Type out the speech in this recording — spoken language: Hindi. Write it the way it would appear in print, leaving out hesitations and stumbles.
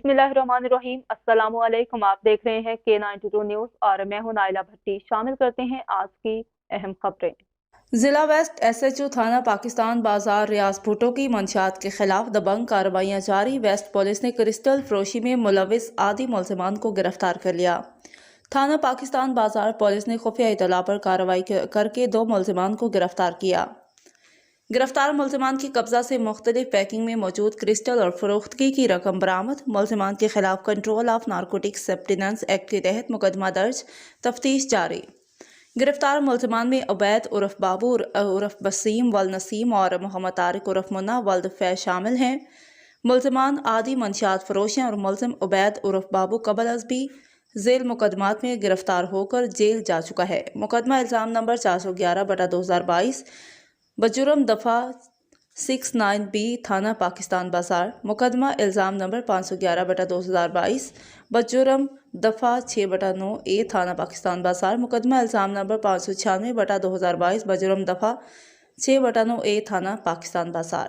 बिस्मिल्लाहिर्रहमानिर्रहीम। अस्सलामुअलैकुम। आप देख रहे हैं K92 न्यूज़ और मैं हूं नाइला भट्टी। शामिल करते हैं आज की अहम खबरें। जिला वेस्ट SHO थाना पाकिस्तान बाजार रियाज भुट्टो की मंशियात के खिलाफ दबंग कार्रवाइयां जारी। वेस्ट पुलिस ने क्रिस्टल फरोशी में मुलविस आदि मुलजिमान को गिरफ्तार कर लिया। थाना पाकिस्तान बाजार पुलिस ने खुफिया इतला पर कार्रवाई करके 2 मुलजिमान को गिरफ्तार किया। गिरफ्तार मुलजिमान की कब्जा से मुख्तलिफ पैकिंग में मौजूद क्रिस्टल और फरोख्तगी की रकम बरामद। मुलजिमान के खिलाफ control of narcotics substance act के तहत मुकदमा दर्ज, तफ्तीश जारी। गिरफ्तार मुलजिमान में उबैद उर्फ बाबू उर्फ बसीम वल नसीम और मोहम्मद तारिक उर्फ मुन्ना वल्द फैज शामिल हैं। मुलजिमान आदि मंशियात फरोश हैं और मुलजिम उबैद उर्फ बाबू कबल अजबी जेल मुकदमात में गिरफ्तार होकर जेल जा चुका है। मुकदमा इल्ज़ाम नंबर 411/2022 बजुर्म दफ़ा 69B थाना पाकिस्तान बाजार। मुकदमा इल्ज़ाम नंबर 511/2022 बजुर्म दफ़ा 6/9A थाना पाकिस्तान बाजार। मुकदमा इल्ज़ाम नंबर 596/2022 बजुर्म दफ़ा 6/9A थाना पाकिस्तान बाजार।